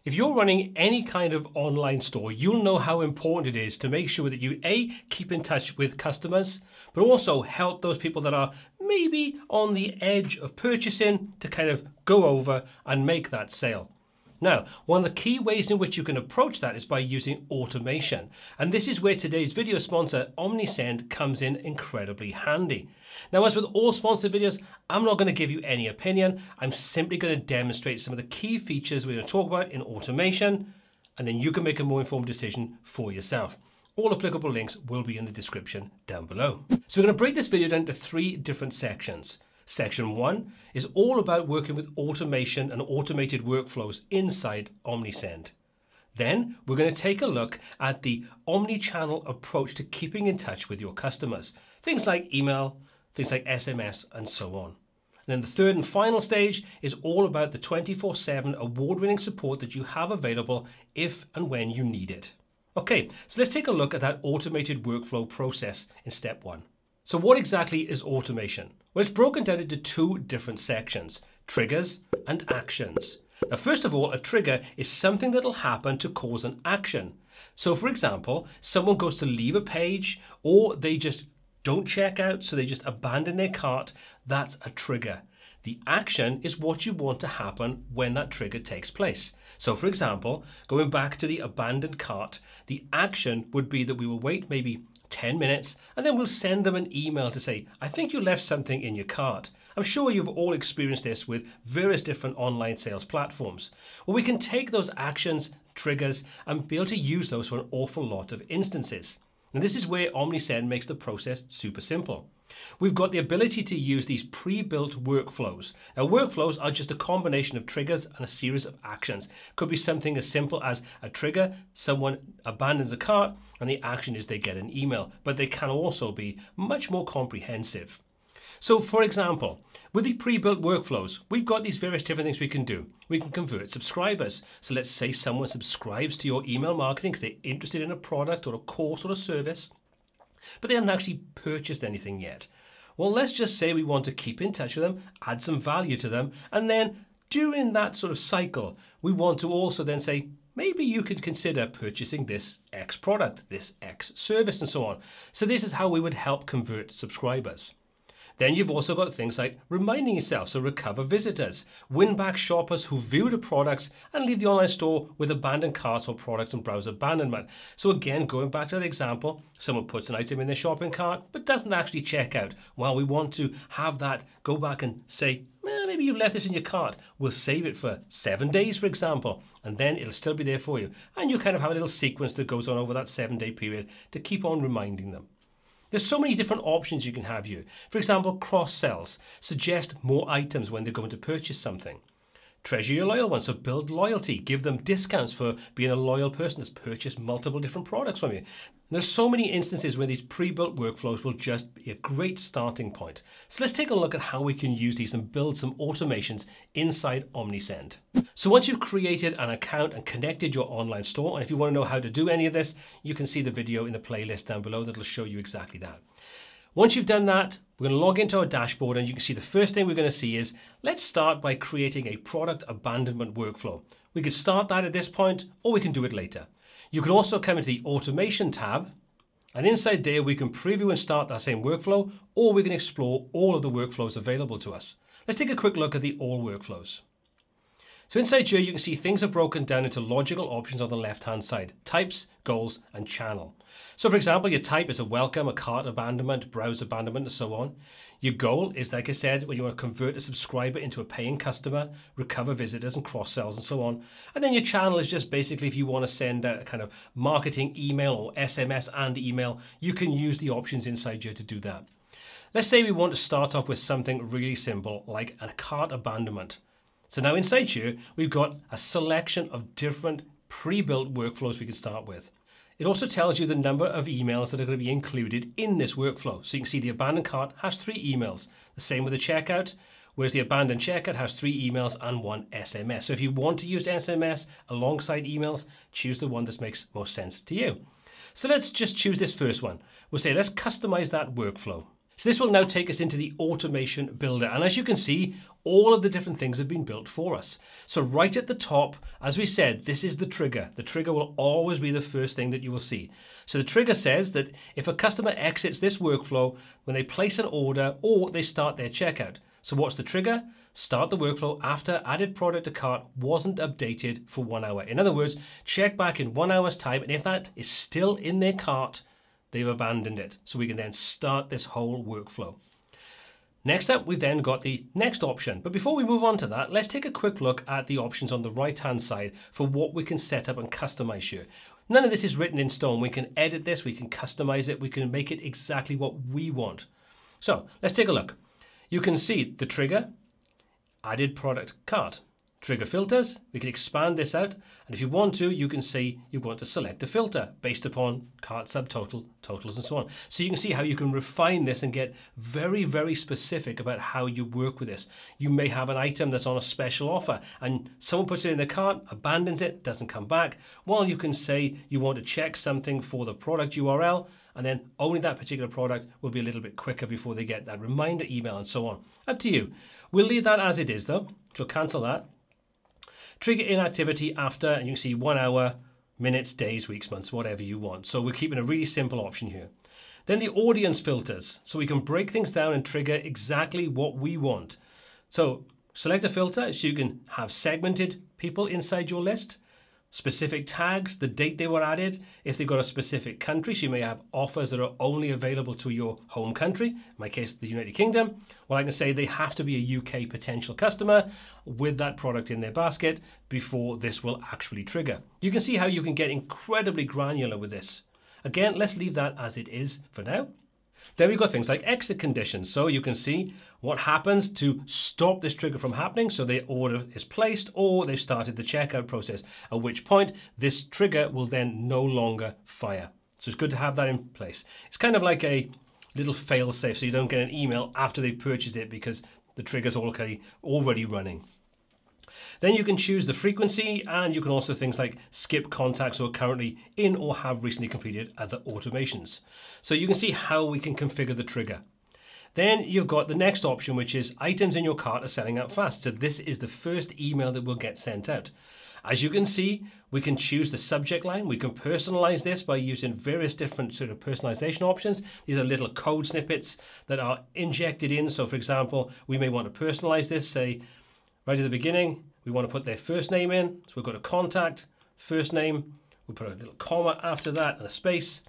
If you're running any kind of online store, you'll know how important it is to make sure that you A, keep in touch with customers, but also help those people that are maybe on the edge of purchasing to kind of go over and make that sale. Now, one of the key ways in which you can approach that is by using automation. And this is where today's video sponsor, Omnisend, comes in incredibly handy. Now, as with all sponsored videos, I'm not going to give you any opinion. I'm simply going to demonstrate some of the key features we're going to talk about in automation, and then you can make a more informed decision for yourself. All applicable links will be in the description down below. So we're going to break this video down into 3 different sections. Section 1 is all about working with automation and automated workflows inside Omnisend. Then we're going to take a look at the omni-channel approach to keeping in touch with your customers. Things like email, things like SMS, and so on. And then the third and final stage is all about the 24/7 award-winning support that you have available if and when you need it. Okay, so let's take a look at that automated workflow process in step 1. So what exactly is automation? Well, it's broken down into 2 different sections, triggers and actions. Now, first of all, a trigger is something that'll happen to cause an action. So for example, someone goes to leave a page or they just don't check out, so they just abandon their cart. That's a trigger. The action is what you want to happen when that trigger takes place. So for example, going back to the abandoned cart, the action would be that we will wait maybe 10 minutes and then we'll send them an email to say, I think you left something in your cart. I'm sure you've all experienced this with various different online sales platforms. Well, we can take those actions, triggers, and be able to use those for an awful lot of instances. And this is where Omnisend makes the process super simple. We've got the ability to use these pre-built workflows. Now, workflows are just a combination of triggers and a series of actions. Could be something as simple as a trigger, someone abandons a cart, and the action is they get an email. But they can also be much more comprehensive. So, for example, with the pre-built workflows, we've got these various different things we can do. We can convert subscribers. So let's say someone subscribes to your email marketing because they're interested in a product or a course or a service, but they haven't actually purchased anything yet. Well, let's just say we want to keep in touch with them, add some value to them, and then during that sort of cycle, we want to also then say, maybe you could consider purchasing this X product, this X service, and so on. So this is how we would help convert subscribers. Then you've also got things like reminding yourself, so recover visitors, win back shoppers who view the products and leave the online store with abandoned carts or products and browser abandonment. So again, going back to that example, someone puts an item in their shopping cart but doesn't actually check out. Well, we want to have that go back and say, maybe you left this in your cart. We'll save it for 7 days, for example, and then it'll still be there for you. And you kind of have a little sequence that goes on over that 7-day period to keep on reminding them. There's so many different options you can have here. For example, cross-sells. Suggest more items when they're going to purchase something. Treasure your loyal ones, so build loyalty. Give them discounts for being a loyal person that's purchased multiple different products from you. There's so many instances where these pre-built workflows will just be a great starting point. So let's take a look at how we can use these and build some automations inside Omnisend. So once you've created an account and connected your online store, and if you want to know how to do any of this, you can see the video in the playlist down below that'll show you exactly that. Once you've done that, we're going to log into our dashboard, and you can see the first thing we're going to see is, let's start by creating a product abandonment workflow. We could start that at this point, or we can do it later. You can also come into the automation tab, and inside there we can preview and start that same workflow, or we can explore all of the workflows available to us. Let's take a quick look at the all workflows. So inside here, you can see things are broken down into logical options on the left-hand side, types, goals, and channel. So for example, your type is a welcome, a cart abandonment, browse abandonment, and so on. Your goal is, like I said, when you want to convert a subscriber into a paying customer, recover visitors and cross-sells and so on. And then your channel is just basically if you want to send out a kind of marketing email or SMS and email, you can use the options inside here to do that. Let's say we want to start off with something really simple like a cart abandonment. So now inside here, we've got a selection of different pre-built workflows we can start with. It also tells you the number of emails that are going to be included in this workflow. So you can see the abandoned cart has 3 emails. The same with the checkout, whereas the abandoned checkout has 3 emails and 1 SMS. So if you want to use SMS alongside emails, choose the one that makes most sense to you. So let's just choose this first one. We'll say let's customize that workflow. So this will now take us into the automation builder. And as you can see, all of the different things have been built for us. So right at the top, as we said, this is the trigger. The trigger will always be the first thing that you will see. So the trigger says that if a customer exits this workflow, when they place an order or they start their checkout. So what's the trigger? Start the workflow after added product to cart wasn't updated for 1 hour. In other words, check back in 1 hour's time, and if that is still in their cart, they've abandoned it. So we can then start this whole workflow. Next up, we've then got the next option. But before we move on to that, let's take a quick look at the options on the right-hand side for what we can set up and customize here. None of this is written in stone. We can edit this, we can customize it, we can make it exactly what we want. So let's take a look. You can see the trigger, added product cart. Trigger filters, we can expand this out, and if you want to, you can see you want to select a filter based upon cart subtotal, totals, and so on. So you can see how you can refine this and get very, very specific about how you work with this. You may have an item that's on a special offer, and someone puts it in the cart, abandons it, doesn't come back. Well, you can say you want to check something for the product URL, and then only that particular product will be a little bit quicker before they get that reminder email and so on. Up to you. We'll leave that as it is though, so cancel that. Trigger inactivity after, and you can see 1 hour, minutes, days, weeks, months, whatever you want. So we're keeping a really simple option here. Then the audience filters, so we can break things down and trigger exactly what we want. So select a filter so you can have segmented people inside your list, specific tags, the date they were added. If they've got a specific country, so you may have offers that are only available to your home country, in my case, the United Kingdom. Well, I can say they have to be a UK potential customer with that product in their basket before this will actually trigger. You can see how you can get incredibly granular with this. Again, let's leave that as it is for now. Then we've got things like exit conditions. So you can see what happens to stop this trigger from happening. So the order is placed or they've started the checkout process, at which point this trigger will then no longer fire. So it's good to have that in place. It's kind of like a little fail safe so you don't get an email after they've purchased it because the trigger's already running. Then you can choose the frequency, and you can also things like skip contacts who are currently in or have recently completed other automations. So you can see how we can configure the trigger. Then you've got the next option, which is items in your cart are selling out fast. So this is the first email that will get sent out. As you can see, we can choose the subject line. We can personalize this by using various different sort of personalization options. These are little code snippets that are injected in. So for example, we may want to personalize this, say right at the beginning, we want to put their first name in. So we've got a contact, first name. We'll put a little comma after that and a space,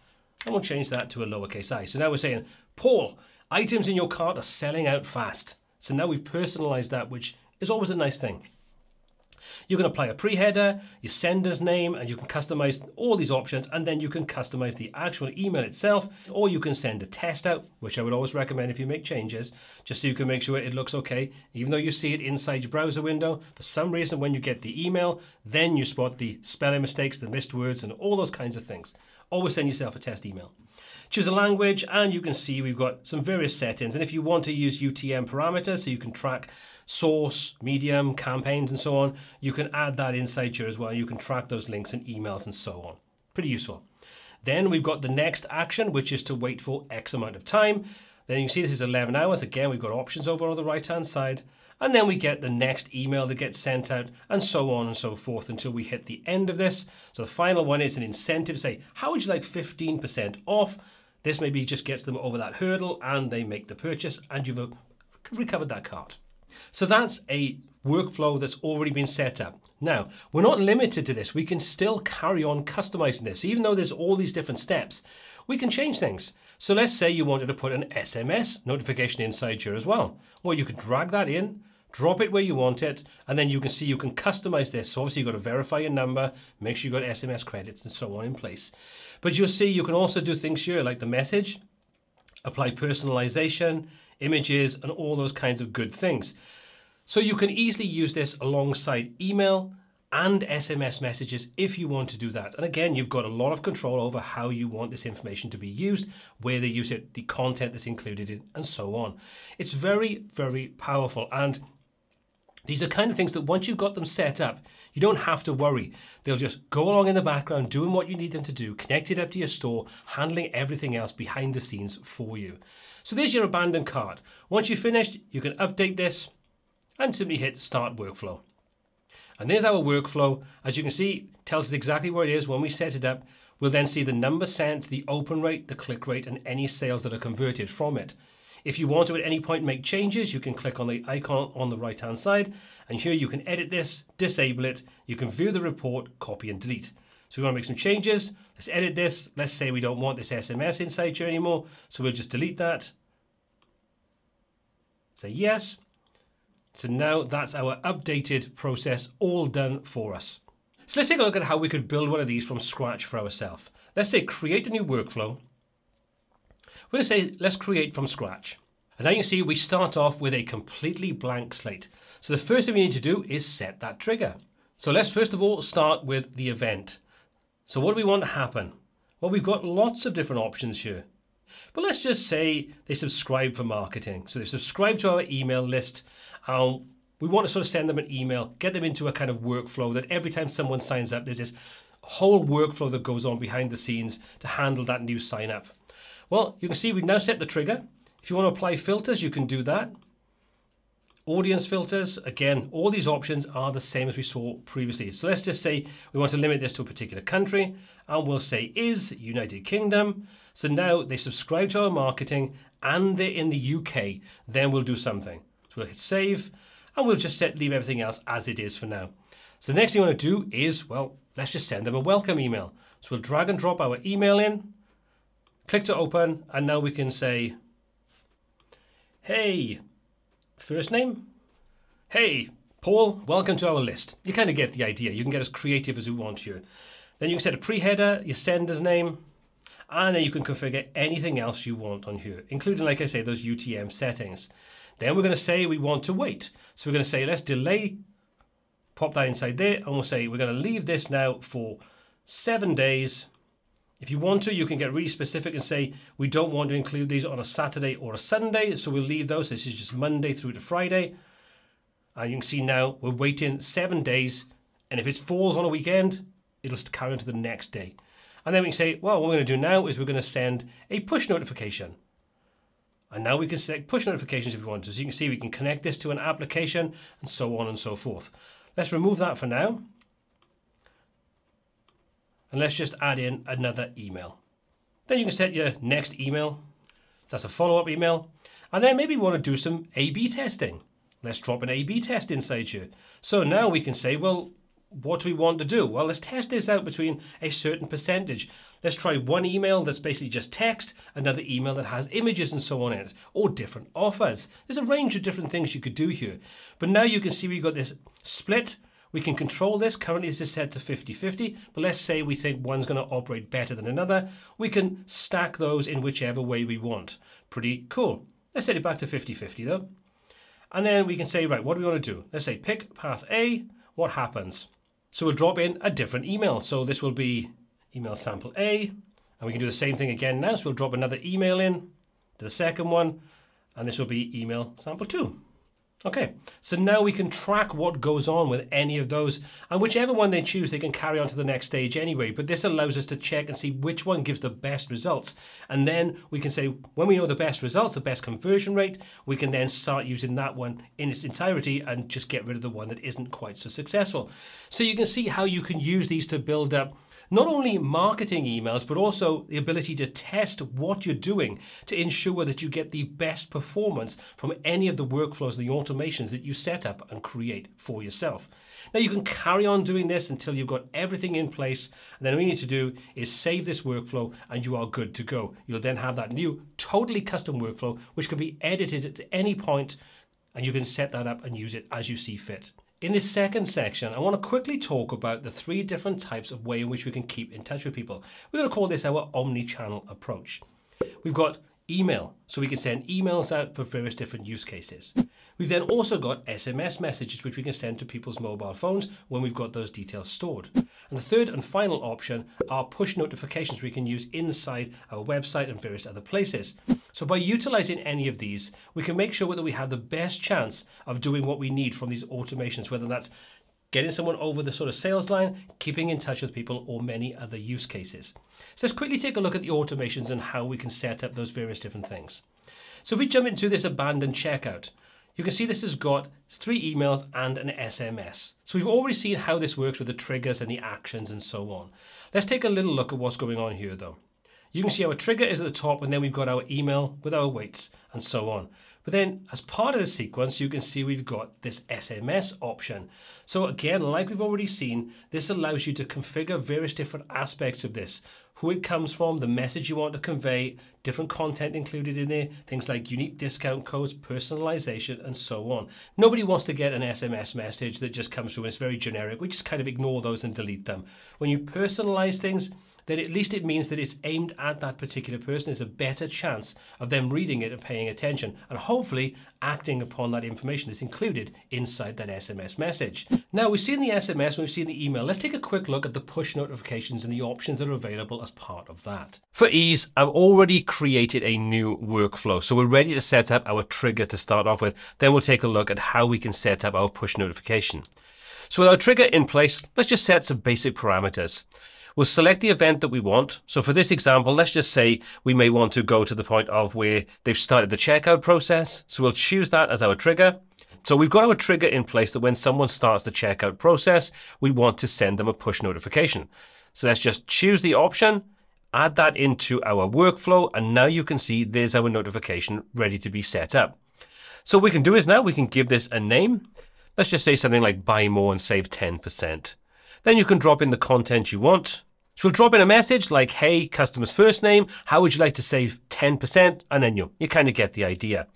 and we'll change that to a lowercase I. So now we're saying, Paul, items in your cart are selling out fast. So now we've personalized that, which is always a nice thing. You can apply a pre-header, your sender's name, and you can customize all these options, and then you can customize the actual email itself, or you can send a test out, which I would always recommend if you make changes, just so you can make sure it looks okay. Even though you see it inside your browser window, for some reason when you get the email, then you spot the spelling mistakes, the missed words, and all those kinds of things. Always send yourself a test email. Choose a language, and you can see we've got some various settings, and if you want to use UTM parameters so you can track source, medium, campaigns, and so on, you can add that inside here as well. You can track those links and emails and so on. Pretty useful. Then we've got the next action, which is to wait for X amount of time. Then you can see this is 11 hours. Again, we've got options over on the right-hand side. And then we get the next email that gets sent out, and so on and so forth until we hit the end of this. So the final one is an incentive to say, how would you like 15% off? This maybe just gets them over that hurdle and they make the purchase and you've recovered that cart. So that's a workflow that's already been set up. Now, we're not limited to this. We can still carry on customizing this. Even though there's all these different steps, we can change things. So let's say you wanted to put an SMS notification inside here as well. Well, you could drag that in, drop it where you want it, and then you can see you can customize this. So obviously you've got to verify your number, make sure you've got SMS credits and so on in place. But you'll see you can also do things here like the message, apply personalization, images, and all those kinds of good things. So you can easily use this alongside email and SMS messages if you want to do that. And again, you've got a lot of control over how you want this information to be used, where they use it, the content that's included in, and so on. It's very, very powerful. And These are kind of things that once you've got them set up, you don't have to worry. They'll just go along in the background, doing what you need them to do, connected up to your store, handling everything else behind the scenes for you. So there's your abandoned cart. Once you've finished, you can update this and simply hit Start Workflow. And there's our workflow. As you can see, it tells us exactly where it is when we set it up. We'll then see the number sent, the open rate, the click rate, and any sales that are converted from it. If you want to at any point make changes, you can click on the icon on the right hand side, and here you can edit this, disable it, you can view the report, copy and delete. So we want to make some changes. Let's edit this. Let's say we don't want this SMS inside here anymore, so we'll just delete that. Say yes. So now that's our updated process all done for us. So let's take a look at how we could build one of these from scratch for ourselves. Let's say create a new workflow. We're going to say, let's create from scratch. And now you can see we start off with a completely blank slate. So the first thing we need to do is set that trigger. So let's first of all start with the event. So what do we want to happen? Well, we've got lots of different options here. But let's just say they subscribe for marketing. So they subscribe to our email list. We want to sort of send them an email, get them into a kind of workflow that every time someone signs up, there's this whole workflow that goes on behind the scenes to handle that new sign up. Well, you can see we've now set the trigger. If you want to apply filters, you can do that. Audience filters, again, all these options are the same as we saw previously. So let's just say we want to limit this to a particular country, and we'll say is United Kingdom. So now they subscribe to our marketing and they're in the UK, then we'll do something. So we'll hit save, and we'll just leave everything else as it is for now. So the next thing we want to do is, well, let's just send them a welcome email. So we'll drag and drop our email in, click to open, and now we can say, hey, first name. Hey, Paul, welcome to our list. You kind of get the idea. You can get as creative as you want here. Then you can set a pre-header, your sender's name, and then you can configure anything else you want on here, including, like I say, those UTM settings. Then we're going to say we want to wait. So we're going to say, let's delay, pop that inside there, and we'll say we're going to leave this now for 7 days. If you want to, you can get really specific and say, we don't want to include these on a Saturday or a Sunday, so we'll leave those. This is just Monday through to Friday. And you can see now we're waiting 7 days, and if it falls on a weekend, it'll carry on to the next day. And then we can say, well, what we're going to do now is we're going to send a push notification. And now we can select push notifications if we want to. So you can see we can connect this to an application and so on and so forth. Let's remove that for now. And let's just add in another email. Then you can set your next email. So that's a follow-up email. And then maybe we want to do some A/B testing. Let's drop an A/B test inside here. So now we can say, well, what do we want to do? Well, let's test this out between a certain percentage. Let's try one email that's basically just text, another email that has images and so on in it, or different offers. There's a range of different things you could do here. But now you can see we've got this split. We can control this. Currently this is set to 50-50, but let's say we think one's going to operate better than another. We can stack those in whichever way we want. Pretty cool. Let's set it back to 50-50 though. And then we can say, right, what do we want to do? Let's say pick path A, what happens? So we'll drop in a different email. So this will be email sample A, and we can do the same thing again now. So we'll drop another email in to the second one, and this will be email sample 2. Okay, so now we can track what goes on with any of those, and whichever one they choose, they can carry on to the next stage anyway. But this allows us to check and see which one gives the best results. And then we can say, when we know the best results, the best conversion rate, we can then start using that one in its entirety and just get rid of the one that isn't quite so successful. So you can see how you can use these to build up not only marketing emails, but also the ability to test what you're doing to ensure that you get the best performance from any of the workflows and the automations that you set up and create for yourself. Now you can carry on doing this until you've got everything in place, and then all you need to do is save this workflow and you are good to go. You'll then have that new totally custom workflow which can be edited at any point, and you can set that up and use it as you see fit. In this second section, I want to quickly talk about the 3 different types of way in which we can keep in touch with people. We're going to call this our omni-channel approach. We've got email, so we can send emails out for various different use cases. We've then also got SMS messages, which we can send to people's mobile phones when we've got those details stored. And the third and final option are push notifications we can use inside our website and various other places. So by utilizing any of these, we can make sure that we have the best chance of doing what we need from these automations, whether that's getting someone over the sort of sales line, keeping in touch with people, or many other use cases. So let's quickly take a look at the automations and how we can set up those various different things. So if we jump into this abandoned checkout, you can see this has got 3 emails and an SMS. So we've already seen how this works with the triggers and the actions and so on. Let's take a little look at what's going on here though. You can see our trigger is at the top, and then we've got our email with our weights and so on. But then as part of the sequence, you can see we've got this SMS option. So again, like we've already seen, this allows you to configure various different aspects of this. Who it comes from, the message you want to convey, different content included in there, things like unique discount codes, personalization, and so on. Nobody wants to get an SMS message that just comes through and it's very generic. We just kind of ignore those and delete them. When you personalize things, then at least it means that it's aimed at that particular person. There's a better chance of them reading it and paying attention, and hopefully acting upon that information that's included inside that SMS message. Now, we've seen the SMS, we've seen the email. Let's take a quick look at the push notifications and the options that are available as part of that. For ease, I've already created a new workflow, so we're ready to set up our trigger to start off with. Then we'll take a look at how we can set up our push notification. So with our trigger in place, let's just set some basic parameters. We'll select the event that we want. So for this example, let's just say we may want to go to the point of where they've started the checkout process. So we'll choose that as our trigger. So we've got our trigger in place that when someone starts the checkout process, we want to send them a push notification. So let's just choose the option, add that into our workflow, and now you can see there's our notification ready to be set up. So what we can do is now we can give this a name. Let's just say something like buy more and save 10%. Then you can drop in the content you want. So we'll drop in a message like, hey, customer's first name, how would you like to save 10%? And then you kind of get the idea.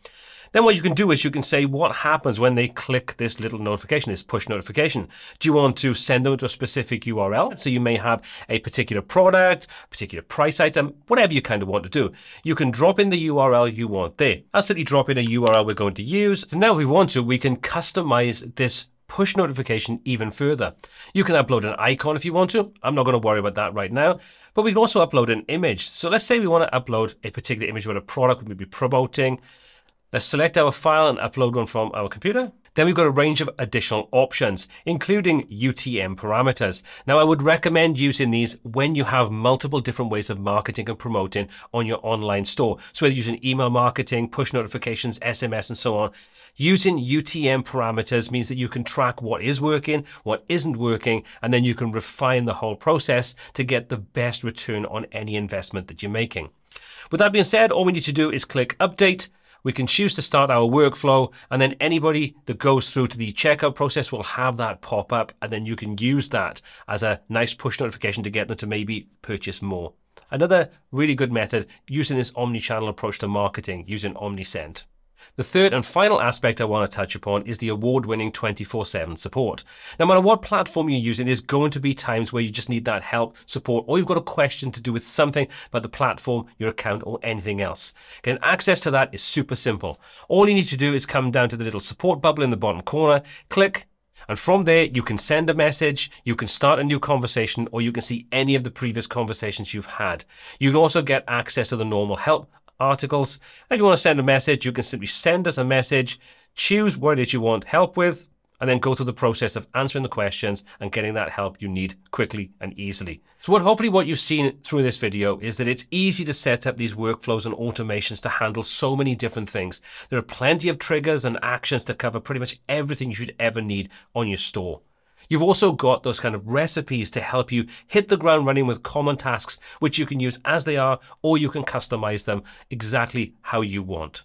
Then what you can do is you can say what happens when they click this little notification, this push notification. Do you want to send them to a specific URL? So you may have a particular product, particular price item, whatever you kind of want to do. You can drop in the URL you want there. I'll simply drop in a URL we're going to use. So now if we want to, we can customize this push notification even further. You can upload an icon if you want to. I'm not going to worry about that right now, but we can also upload an image. So let's say we want to upload a particular image with a product we may be promoting. Let's select our file and upload one from our computer. Then we've got a range of additional options, including UTM parameters. Now, I would recommend using these when you have multiple different ways of marketing and promoting on your online store. So whether using email marketing, push notifications, SMS, and so on. Using UTM parameters means that you can track what is working, what isn't working, and then you can refine the whole process to get the best return on any investment that you're making. With that being said, all we need to do is click Update. We can choose to start our workflow, and then anybody that goes through to the checkout process will have that pop up, and then you can use that as a nice push notification to get them to maybe purchase more. Another really good method using this omni-channel approach to marketing using Omnisend. The third and final aspect I want to touch upon is the award-winning 24/7 support. No matter what platform you're using, there's going to be times where you just need that help, support, or you've got a question to do with something about the platform, your account, or anything else. Getting access to that is super simple. All you need to do is come down to the little support bubble in the bottom corner, click, and from there you can send a message, you can start a new conversation, or you can see any of the previous conversations you've had. You can also get access to the normal help articles. And if you want to send a message, you can simply send us a message, choose what it is you want help with, and then go through the process of answering the questions and getting that help you need quickly and easily. So hopefully what you've seen through this video is that it's easy to set up these workflows and automations to handle so many different things. There are plenty of triggers and actions to cover pretty much everything you should ever need on your store. You've also got those kind of recipes to help you hit the ground running with common tasks, which you can use as they are, or you can customize them exactly how you want.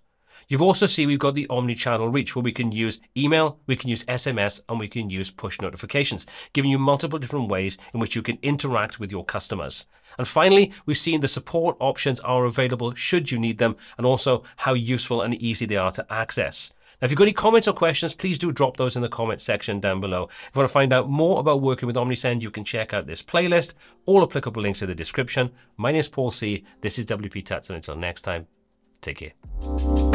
You've also seen we've got the omni-channel reach where we can use email, we can use SMS, and we can use push notifications, giving you multiple different ways in which you can interact with your customers. And finally, we've seen the support options are available should you need them, and also how useful and easy they are to access. Now, if you've got any comments or questions, please do drop those in the comment section down below. If you want to find out more about working with Omnisend, you can check out this playlist. All applicable links in the description. My name is Paul C. This is WPTuts, and until next time, take care.